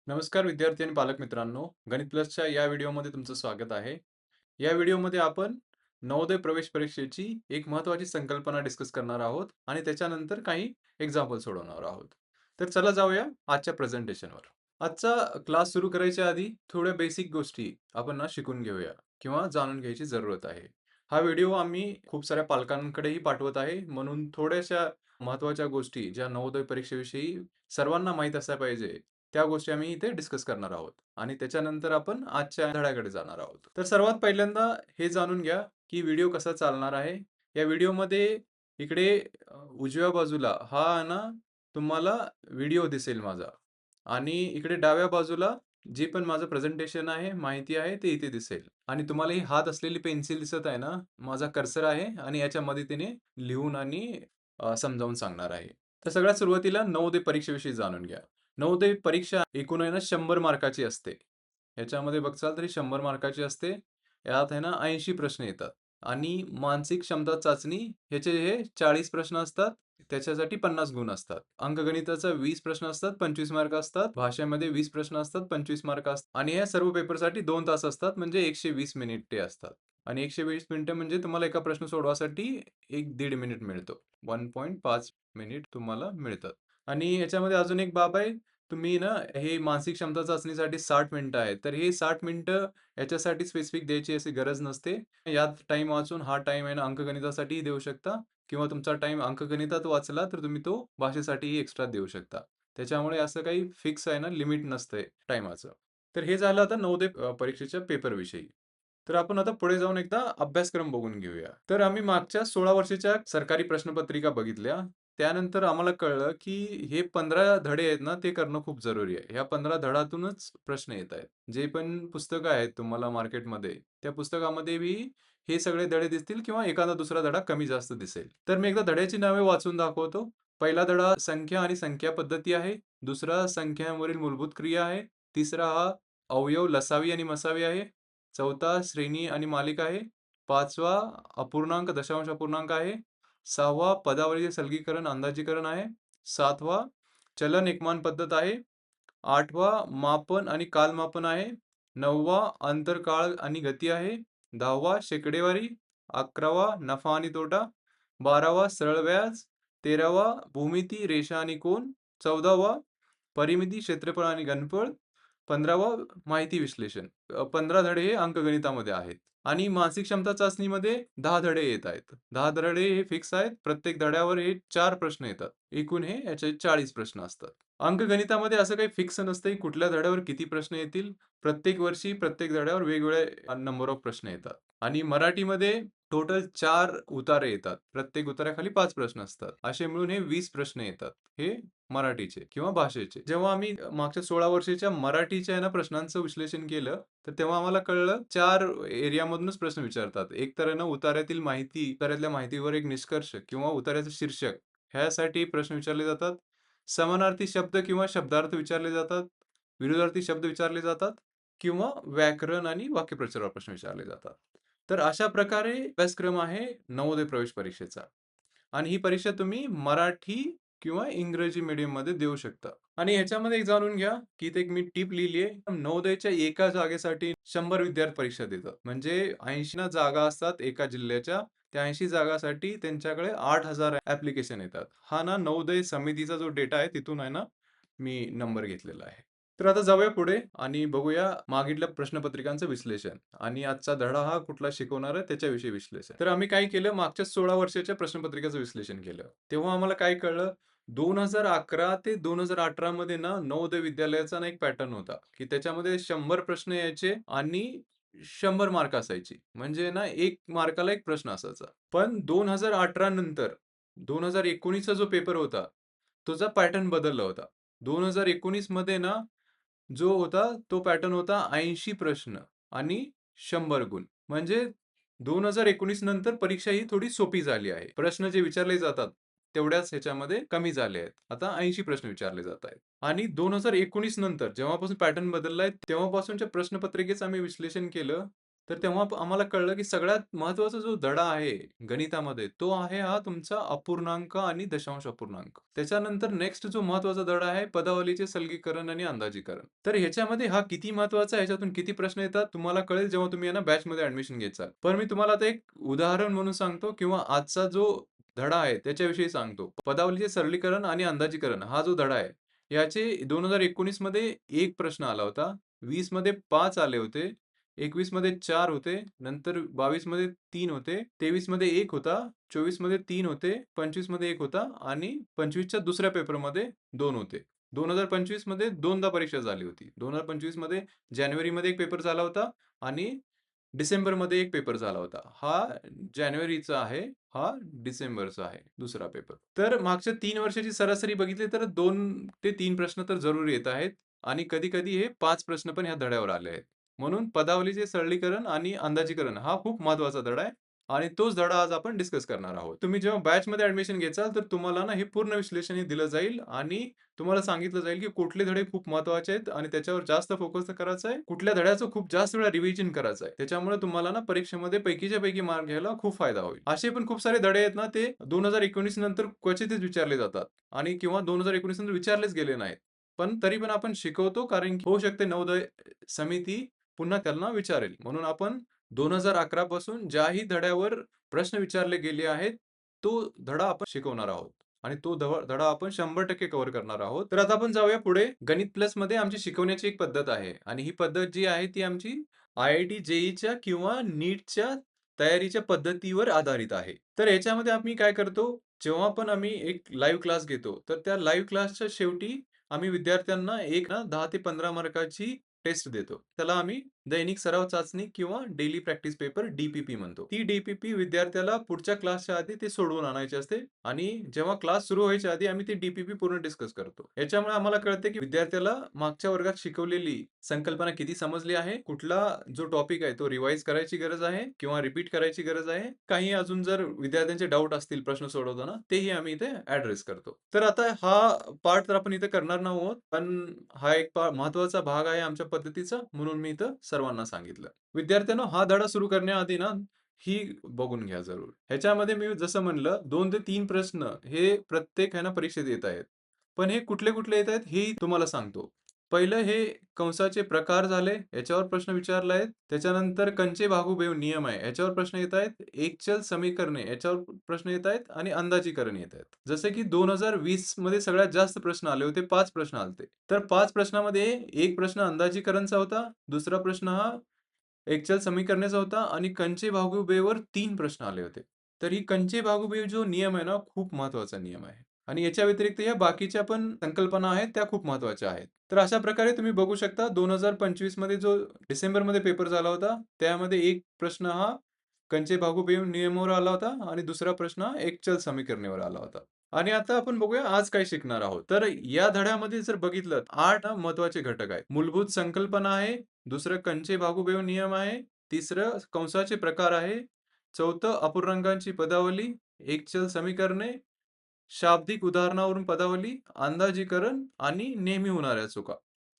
नमस्कार विद्यार्थी आणि पालक मित्रांनो, गणित प्लसच्या या व्हिडिओमध्ये तुमचं स्वागत आहे. या व्हिडिओमध्ये आपण नवोदय प्रवेश परीक्षेची एक महत्त्वाची संकल्पना डिस्कस करणार आहोत आणि त्याच्यानंतर काही एक्झाम्पल सोडवणार आहोत. तर चला जाऊया आजच्या प्रेझेंटेशनवर. आजचा क्लास सुरू करायच्या आधी थोड्या बेसिक गोष्टी आपण शिकून घेऊया किंवा जाणून घ्यायची जरूरत आहे. हा व्हिडिओ आम्ही खूप साऱ्या पालकांकडेही पाठवत आहे, म्हणून थोड्याशा महत्त्वाच्या गोष्टी ज्या नवोदय परीक्षेविषयी सर्वांना माहीत असल्या पाहिजे, त्या गोष्टी आम्ही इथे डिस्कस करणार आहोत आणि त्याच्यानंतर आपण आजच्या धड्याकडे जाणार आहोत. तर सर्वात पहिल्यांदा हे जाणून घ्या, की व्हिडिओ कसा चालणार आहे. या व्हिडिओमध्ये इकडे उजव्या बाजूला हा आहे ना, तुम्हाला व्हिडिओ दिसेल माझा आणि इकडे डाव्या बाजूला जे पण माझं प्रेझेंटेशन आहे, माहिती आहे ते इथे दिसेल आणि तुम्हाला ही हात असलेली पेन्सिल दिसत आहे ना, माझा कर्सर आहे आणि याच्या मदतीने लिहून आणि समजावून सांगणार आहे. तर सगळ्यात सुरुवातीला नवोदय परीक्षेविषयी जाणून घ्या. नवोदय परीक्षा एकूण आहे ना 100 मार्काची असते. ह्याच्यामध्ये बघचाल तरी 100 मार्काची असते. यात आहे ना 80 प्रश्न येतात आणि मानसिक क्षमता चाचणी ह्याचे हे 40 प्रश्न असतात. त्याच्यासाठी 50 गुण असतात. अंकगणिताचा 20 प्रश्न असतात, 25 मार्क असतात. भाषेमध्ये 20 प्रश्न असतात, 25 मार्क असतात आणि या सर्व पेपरसाठी 2 तास असतात म्हणजे 120 मिनिटे असतात. आणि 120 मिनिटं म्हणजे तुम्हाला एका प्रश्न सोडवासाठी 1-1.5 मिनिट मिळतो. 1.5 मिनिट तुम्हाला मिळतात. आणि याच्यामध्ये अजून एक बाब आहे, तुम्ही ना हे मानसिक क्षमता चाचणीसाठी 60 मिनिटं आहेत. तर हे 60 मिनिटं याच्यासाठी स्पेसिफिक द्यायची अशी गरज नसते. यात टाईम वाचून हा टाईम आहे ना अंकगणितासाठीही देऊ शकता किंवा तुमचा टाईम अंकगणितात वाचला तर तुम्ही तो भाषेसाठीही एक्स्ट्रा देऊ शकता. त्याच्यामुळे असं काही फिक्स आहे ना लिमिट नसतंय टाईमाचं. तर हे झालं आता नवोदय परीक्षेच्या पेपरविषयी. तर आपण आता पुढे जाऊन एकदा अभ्यासक्रम बघून घेऊया. तर आम्ही मागच्या 16 वर्षाच्या सरकारी प्रश्नपत्रिका बघितल्या. त्यानंतर आम्हाला कळलं, की हे 15 धडे आहेत ना, ते करणं खूप जरुरी आहे. ह्या 15 धडातूनच प्रश्न येत आहेत. जे पण पुस्तकं आहेत तुम्हाला मार्केटमध्ये, त्या पुस्तकामध्ये बी हे सगळे धडे दिसतील किंवा एखादा दुसरा धडा कमी जास्त दिसेल. तर मी एकदा धड्याची नावे वाचून दाखवतो. पहिला धडा संख्या आणि संख्या पद्धती आहे. दुसरा संख्यांवरील मूलभूत क्रिया आहे. तिसरा हा अवयव लसावी आणि मसावी आहे. चौथा श्रेणी आणि मालिका आहे. पाचवा अपूर्णांक, दशांश अपूर्णांक आहे. 6वा पदावलीचे सलगीकरण, अंदाजीकरण आहे. 7वा चलन एकमान पद्धत आहे. 8वा मापन आणि कालमापन आहे. 9वा अंतर, काळ आणि गती आहे. 10वा शेकडेवारी. 11वा नफा आणि तोटा. 12वा सरळ व्याज. 13वा भूमिती, रेषा आणि कोन. 14वा परिमिती, क्षेत्रफळ आणि घनफळ. 15वा माहिती विश्लेषण. 15 धडे हे अंकगणितामध्ये आहेत आणि मानसिक क्षमता चाचणीमध्ये 10 धडे येत आहेत. 10 धडे हे फिक्स आहेत. प्रत्येक धड्यावर हे 4 प्रश्न येतात. एकूण हे याचे 40 प्रश्न असतात. अंकगणितामध्ये असं काही फिक्स नसतं, कुठल्या धड्यावर किती प्रश्न येतील. प्रत्येक वर्षी प्रत्येक धड्यावर वेगवेगळे नंबर ऑफ प्रश्न येतात आणि मराठीमध्ये टोटल 4 उतारे येतात. प्रत्येक उतार्याखाली 5 प्रश्न असतात. असे मिळून हे 20 प्रश्न येतात. हे मराठीचे किंवा भाषेचे. जेव्हा आम्ही मागच्या 16 वर्षाच्या मराठीच्या आहे ना प्रश्नांचं विश्लेषण केलं, तर तेव्हा आम्हाला कळलं 4 एरियामधूनच प्रश्न विचारतात. एक तर आहे ना उतार्यातील माहिती, उतार्यातल्या माहितीवर एक निष्कर्ष किंवा उतार्याचं शीर्षक ह्यासाठी प्रश्न विचारले जातात. समानार्थी शब्द किंवा शब्दार्थ विचारले जातात. विरुद्धार्थी शब्द विचारले जातात किंवा व्याकरण आणि वाक्यप्रचारावर प्रश्न विचारले जातात. तर अशा प्रकारे अभ्यासक्रम आहे नवोदय प्रवेश परीक्षेचा. आणि ही परीक्षा तुम्ही मराठी किंवा इंग्रजी मीडियममध्ये देऊ शकता. आणि ह्याच्यामध्ये एक जाणून घ्या, की इथे एक मी टिप लिहिली आहे. नवोदयच्या एका जागेसाठी 100 विद्यार्थी परीक्षा देतात. म्हणजे 80 ना जागा असतात एका जिल्ह्याच्या. त्या 80 जागासाठी त्यांच्याकडे 8,000 ॲप्लिकेशन येतात. हा ना नवोदय समितीचा जो डेटा आहे तिथून आहे ना, मी नंबर घेतलेला आहे. तर आता जाऊया पुढे आणि बघूया मागील प्रश्नपत्रिकांचं विश्लेषण आणि आजचा धडा हा कुठला शिकवणार आहे त्याच्याविषयी विश्लेषण. तर आम्ही काय केलं मागच्या 16 वर्षाच्या प्रश्नपत्रिकेचं विश्लेषण केलं. तेव्हा आम्हाला काय कळलं 2011 ते 2018 मध्ये ना नवोदय विद्यालयाचा ना एक पॅटर्न होता, की त्याच्यामध्ये 100 प्रश्न यायचे आणि 100 मार्क असायचे. म्हणजे ना 1 मार्काला 1 प्रश्न असायचा. पण 2018 नंतर 2019 चा जो पेपर होता, त्याचा पॅटर्न बदलला होता. 2019 मध्ये ना जो होता तो पॅटर्न होता 80 प्रश्न आणि 100 गुण. म्हणजे 2019 नंतर परीक्षा ही थोडी सोपी झाली आहे. प्रश्न जे विचारले जातात तेवढ्याच ह्याच्यामध्ये कमी झाले आहेत. आता 80 प्रश्न विचारले जात आहेत. आणि 2019 नंतर जेव्हापासून पॅटर्न बदललाय तेव्हापासूनच्या प्रश्नपत्रिकेचं आम्ही विश्लेषण केलं. तर तेव्हा आम्हाला कळलं, की सगळ्यात महत्त्वाचा जो धडा आहे गणितामध्ये, तो आहे हा तुमचा अपूर्णांक आणि दशांश अपूर्णांक. त्याच्यानंतर नेक्स्ट जो महत्त्वाचा धडा आहे पदावलीचे सलगीकरण आणि अंदाजीकरण. तर ह्याच्यामध्ये हा किती महत्त्वाचा आहे, ह्याच्यातून किती प्रश्न येतात तुम्हाला कळेल जेव्हा तुम्ही आहे ना बॅचमध्ये ॲडमिशन घ्याल. पण मी तुम्हाला आता एक उदाहरण म्हणून सांगतो किंवा आजचा जो धडा आहे त्याच्याविषयी सांगतो. पदावलीचे सरलीकरण आणि अंदाजीकरण हा जो धडा आहे, याचे 2019 मध्ये 1 प्रश्न आला होता. 20 मध्ये 5 आले होते. 21 मध्ये 4 होते. नंतर 22 मध्ये 3 होते. 23 मध्ये 1 होता. 24 मध्ये 3 होते. 25 मध्ये 1 होता आणि 25च्या दुसऱ्या पेपरमध्ये 2 होते. 2025 मध्ये दोनदा परीक्षा झाली होती. 2025 मध्ये जानेवारीमध्ये 1 पेपर झाला होता आणि डिसेंबरमध्ये 1 पेपर झाला होता. हा जानेवारीचा आहे, हा डिसेंबरचा आहे दुसरा पेपर. तर मागच्या 3 वर्षाची सरासरी बघितली तर 2 ते 3 प्रश्न तर जरूर येत आहेत आणि कधी-कधी हे 5 प्रश्न पण ह्या धड्यावर आले आहेत. म्हणून पदावलीचे सरलीकरण आणि अंदाजीकरण हा खूप महत्त्वाचा धडा आहे आणि तोच धडा आज आपण डिस्कस करणार आहोत. तुम्ही जेव्हा बॅचमध्ये ॲडमिशन घ्याल तर तुम्हाला ना हे पूर्ण विश्लेषण हे दिलं जाईल आणि तुम्हाला सांगितलं जाईल, की कुठले धडे खूप महत्त्वाचे आहेत आणि त्याच्यावर जास्त फोकस करायचा आहे. कुठल्या धड्याचं खूप जास्त वेळा रिव्हिजन करायचं आहे. त्याच्यामुळे तुम्हाला ना परीक्षेमध्ये पैकीच्या पैकी मार्क घ्यायला खूप फायदा होईल. असे पण खूप सारे धडे आहेत ना, ते 2019 नंतर क्वचितच विचारले जातात आणि किंवा 2019 नंतर विचारलेच गेले नाहीत. पण तरी पण आपण शिकवतो कारण की होऊ शकते नवोदय समिती पुन्हा त्यांना विचारेल. म्हणून आपण 2011 पासून ज्याही धड्यावर प्रश्न विचारले गेले आहेत, तो धडा आपण शिकवणार आहोत. आणि तो धडा आपण 100% कव्हर करणार आहोत. तर आता आपण जाऊया पुढे. गणित प्लसमध्ये आमची शिकवण्याची एक पद्धत आहे आणि ही पद्धत जी आहे ती आमची IIT JEEच्या किंवा नीटच्या तयारीच्या पद्धतीवर आधारित आहे. तर याच्यामध्ये आम्ही काय करतो, जेव्हा पण आम्ही एक लाईव्ह क्लास घेतो, तर त्या लाईव्ह क्लासच्या शेवटी आम्ही विद्यार्थ्यांना एक ना 10 ते 15 मार्काची टेस्ट देतो. त्याला आम्ही दैनिक सराव चाचणी किंवा डेली प्रॅक्टिस पेपर DPP म्हणतो. ती DPP विद्यार्थ्याला पुढच्या क्लासच्या आधी ते सोडवून आणायचे असते आणि जेव्हा क्लास सुरू व्हायच्या आधी आम्ही ती DPP पूर्ण डिस्कस करतो. याच्यामुळे आम्हाला कळते की विद्यार्थ्याला मागच्या वर्गात शिकवलेली संकल्पना किती समजली आहे, कुठला जो टॉपिक आहे तो रिवाईज करायची गरज आहे किंवा रिपीट करायची गरज आहे. काही अजून जर विद्यार्थ्यांचे डाऊट असतील प्रश्न सोडवताना तेही आम्ही इथे ॲड्रेस करतो. तर आता हा पार्ट तर आपण इथे करणार नाहोत, पण हा एक महत्त्वाचा भाग आहे आमच्या पद्धतीचा म्हणून मी इथं सर्वांना सांगितलं. विद्यार्थ्यांनो हा धडा सुरू करण्याआधी ना ही बघून घ्या जरूर. ह्याच्यामध्ये मी जसं म्हणलं 2 ते 3 प्रश्न हे प्रत्येक आहे ना परीक्षेत येत आहेत. पण हे कुठले-कुठले येत आहेत हेही तुम्हाला सांगतो. पहिलं हे कंसाचे प्रकार झाले, याच्यावर प्रश्न विचारला आहेत. त्याच्यानंतर कंचे भागू नियम आहे, याच्यावर प्रश्न येत आहेत. एकचल समीकरणे याच्यावर प्रश्न येत आहेत आणि अंदाजीकरण येत आहेत. जसे की 2020 मध्ये सगळ्यात जास्त प्रश्न आले होते, 5 प्रश्न आले तर 5 प्रश्नामध्ये एक प्रश्न अंदाजीकरणचा होता, दुसरा प्रश्न हा एकचल समीकरणाचा होता आणि कंचे भागूबेवर 3 प्रश्न आले होते. तर ही कंचे भागूबे जो नियम आहे ना, खूप महत्त्वाचा नियम आहे. आणि याच्या व्यतिरिक्त या बाकीच्या पण संकल्पना आहेत, त्या खूप महत्त्वाच्या आहेत. तर अशा प्रकारे तुम्ही बघू शकता 2025 मध्ये जो डिसेंबरमध्ये पेपर झाला होता, त्यामध्ये एक प्रश्न हा कंचे भागूबे नियमावर आला होता आणि दुसरा प्रश्न हा एकचल समीकरणेवर आला होता. आणि आता आपण बघूया आज काय शिकणार आहोत. तर या धड्यामध्ये जर बघितलं 8 महत्त्वाचे घटक आहेत. मूलभूत संकल्पना आहे, दुसरं कंचे भागूबेव नियम आहे, तिसरं कंसाचे प्रकार आहे, चौथं अपूर्णांकांची पदावली, एकचल समीकरणे, शाब्दिक उदाहरणावरून पदावली, अंदाजीकरण आणि नेहमी होणाऱ्या चुका.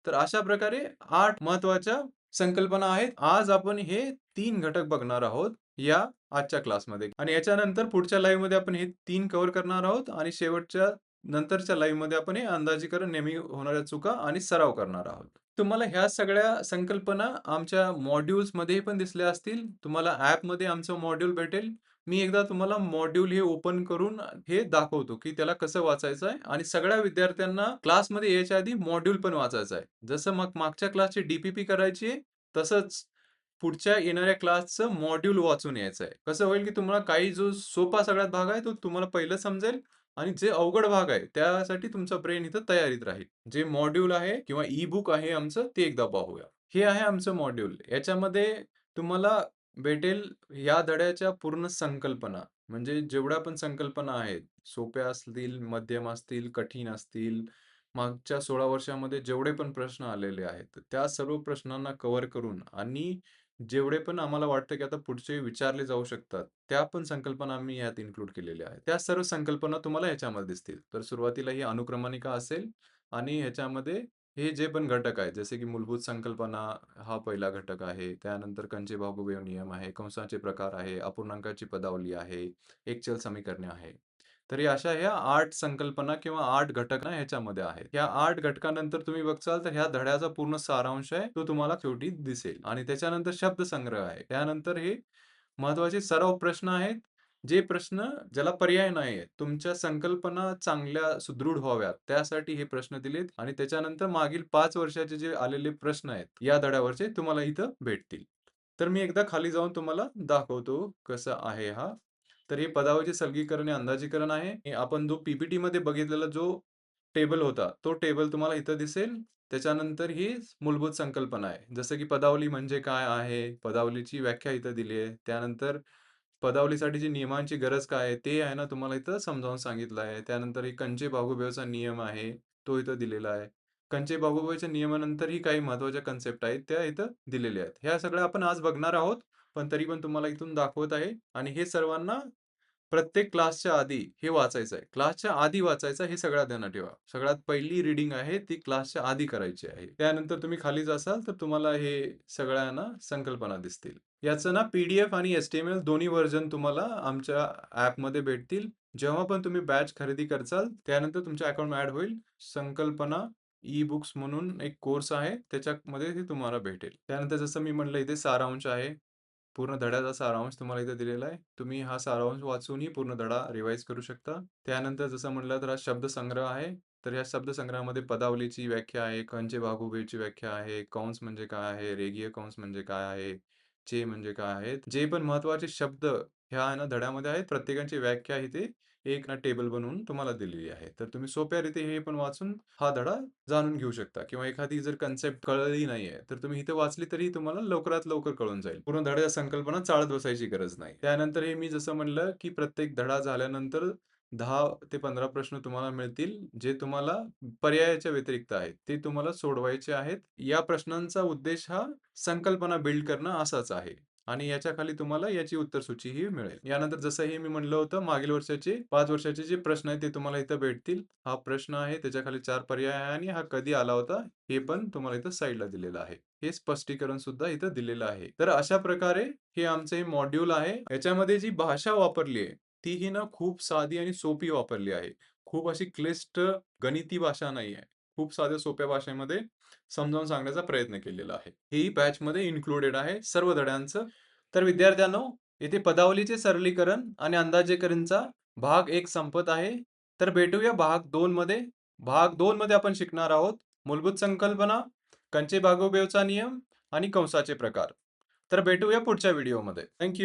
तर अशा प्रकारे 8 महत्त्वाच्या संकल्पना आहेत. आज आपण हे 3 घटक बघणार आहोत या आजच्या क्लासमध्ये आणि याच्यानंतर पुढच्या लाईव्हमध्ये आपण हे 3 कव्हर करणार आहोत आणि शेवटच्या नंतरच्या लाईव्हमध्ये आपण हे अंदाजीकरण, नेहमी होणाऱ्या चुका आणि सराव करणार आहोत. तुम्हाला ह्या सगळ्या संकल्पना आमच्या मॉड्यूल्समध्ये पण दिसल्या असतील. तुम्हाला ॲपमध्ये आमचं मॉड्यूल भेटेल. मी एकदा तुम्हाला मॉड्यूल हे ओपन करून हे दाखवतो, की त्याला कसं वाचायचं आहे आणि सगळ्या विद्यार्थ्यांना क्लासमध्ये यायच्या आधी मॉड्यूल पण वाचायचं आहे. जसं मग मागच्या क्लासची DPP करायची आहे, तसंच पुढच्या येणाऱ्या क्लासचं मॉड्यूल वाचून यायचं आहे. कसं होईल, की तुम्हाला काही जो सोपा सगळ्यात भाग आहे, तो तुम्हाला पहिलं समजेल आणि जे अवघड भाग आहे, त्यासाठी तुमचा ब्रेन इथं तयारीत राहील. जे मॉड्यूल आहे किंवा ई-बुक आहे आमचं, ते एकदा पाहूया. हे आहे आमचं मॉड्यूल. याच्यामध्ये तुम्हाला भेटेल या धड्याच्या पूर्ण संकल्पना. म्हणजे जेवढ्या पण संकल्पना आहेत, सोप्या असतील, मध्यम असतील, कठीण असतील, मागच्या 16 वर्षामध्ये जेवढे पण प्रश्न आलेले आहेत, त्या सर्व प्रश्नांना कव्हर करून आणि जेवढे पण आम्हाला वाटतं, की आता पुढचे विचारले जाऊ शकतात, त्या पण संकल्पना आम्ही यात इन्क्लूड केलेल्या आहेत. त्या सर्व संकल्पना तुम्हाला ह्याच्यामध्ये दिसतील. तर सुरुवातीला ही अनुक्रमणिका असेल आणि ह्याच्यामध्ये हे जे पण घटक आहेत, जसे की मूलभूत संकल्पना हा पहिला घटक आहे. त्यानंतर कंचे-भागोबेव नियम आहे, कंसाचे प्रकार आहे, अपूर्णांकाची पदावली आहे, एकचल समीकरणे आहे. तर या अशा ह्या 8 संकल्पना किंवा 8 घटक ना ह्याच्यामध्ये आहेत. या 8 घटकानंतर तुम्ही बघसाल तर ह्या धड्याचा पूर्ण सारांश आहे, तो तुम्हाला शेवटी दिसेल आणि त्याच्यानंतर शब्दसंग्रह आहे. त्यानंतर हे महत्त्वाचे सराव प्रश्न आहेत. जे प्रश्न ज्याला पर्याय नाहीये. तुमच्या संकल्पना चांगल्या सुदृढ व्हाव्यात, त्यासाठी हे प्रश्न दिलेत आणि त्याच्यानंतर मागील 5 वर्षाचे जे आलेले प्रश्न आहेत, या धड्यावरचे तुम्हाला इथं भेटतील. तर मी एकदा खाली जाऊन तुम्हाला दाखवतो कसं आहे हा. तर हे पदावलीचे सरलीकरण आणि अंदाजीकरण आहे. हे आपण जो पी-पी-टीमध्ये बघितलेला जो टेबल होता, तो टेबल तुम्हाला इथं दिसेल. त्याच्यानंतर ही मूलभूत संकल्पना आहे. जसं की पदावली म्हणजे काय आहे? पदावलीची व्याख्या इथं दिली आहे. त्यानंतर पदावलीसाठीची नियमांची गरज काय आहे? ते आहे ना तुम्हाला इथं समजावून सांगितलं आहे. त्यानंतर एक कंचे-बाहुबेवचा नियम आहे, तो इथं दिलेला आहे. कंचे-बाहुबेवच्या नियमानंतरही काही महत्त्वाच्या कन्सेप्ट आहेत, त्या इथं दिलेल्या आहेत. ह्या सगळ्या आपण आज बघणार आहोत, पण तरी पण तुम्हाला इथून दाखवत आहे आणि हे सर्वांना प्रत्येक क्लासच्या आधी हे वाचायचं आहे. क्लासच्या आधी वाचायचं हे सगळ्यात ध्यानात ठेवा. सगळ्यात पहिली रीडिंग आहे ती क्लासच्या आधी करायची आहे. त्यानंतर तुम्ही खाली जासाल तर तुम्हाला हे सगळ्यांना संकल्पना दिसतील. याचं ना पी-डी-एफ आणि एच-टी-एम-एल दोन्ही व्हर्जन तुम्हाला आमच्या ॲपमध्ये भेटतील. जेव्हा पण तुम्ही बॅच खरेदी कराल, त्यानंतर तुमच्या अकाउंट ॲड होईल. संकल्पना ई-बुक्स म्हणून एक कोर्स आहे, त्याच्यामध्ये ते तुम्हाला भेटेल. त्यानंतर जसं मी म्हटलं इथे सारांश आहे. पूर्ण धड्याचा सारांश तुम्हाला इथे दिलेला आहे. तुम्ही हा सारांश वाचूनही पूर्ण धडा रिवाईज करू शकता. त्यानंतर जसं म्हटलं तर हा शब्दसंग्रह आहे. तर या शब्दसंग्रहामध्ये पदावलीची व्याख्या आहे, कंचे भागोबेची व्याख्या आहे, कंस म्हणजे काय आहे, रेखीय कंस म्हणजे काय आहे, चे म्हणजे काय आहेत. जे पण महत्त्वाचे शब्द ह्या आहे ना धड्यामध्ये आहेत, प्रत्येकाची व्याख्या इथे एक ना टेबल बनवून तुम्हाला दिलेली आहे. तर तुम्ही सोप्या रीती हे पण वाचून हा धडा जाणून घेऊ शकता किंवा एखादी जर कन्सेप्ट कळली नाहीये, तर तुम्ही इथे वाचली तरी तुम्हाला लवकरात लवकर कळून जाईल. पूर्ण धड्याच्या संकल्पना चाळत बसायची गरज नाही. त्यानंतर हे मी जसं म्हणलं, की प्रत्येक धडा झाल्यानंतर 10 ते 15 प्रश्न तुम्हाला मिळतील, जे तुम्हाला पर्यायाच्या व्यतिरिक्त आहेत. ते तुम्हाला सोडवायचे आहेत. या प्रश्नांचा उद्देश हा संकल्पना बिल्ड करणं असाच आहे. आणि याच्या खाली तुम्हाला याची उत्तरसूचीही मिळेल. यानंतर जसं हे मी म्हणलं होतं, मागील वर्षाचे 5 वर्षाचे जे प्रश्न आहेत, ते तुम्हाला इथं भेटतील. हा प्रश्न आहे, त्याच्याखाली 4 पर्याय आहे आणि हा कधी आला होता, हे पण तुम्हाला इथं साइडला दिलेलं आहे. हे स्पष्टीकरण सुद्धा इथं दिलेलं आहे. तर अशा प्रकारे हे आमचं हे मॉड्यूल आहे. याच्यामध्ये जी भाषा वापरली आहे, तीही ना खूप साधी आणि सोपी वापरली आहे. खूप अशी क्लिष्ट गणिती भाषा नाही आहे. खूप साध्या सोप्या भाषेमध्ये समजावून सांगण्याचा प्रयत्न केलेला आहे. हेही बॅचमध्ये इन्क्लुडेड आहे सर्व धड्यांचं. तर विद्यार्थ्यांनो, येथे पदावलीचे सरलीकरण आणि अंदाजेकरणचा भाग 1 संपत आहे. तर भेटूया भाग 2 मध्ये. भाग 2 मध्ये आपण शिकणार आहोत मूलभूत संकल्पना, कंचे-भागोबेवचा नियम आणि कंसाचे प्रकार. तर भेटूया पुढच्या व्हिडिओमध्ये. थँक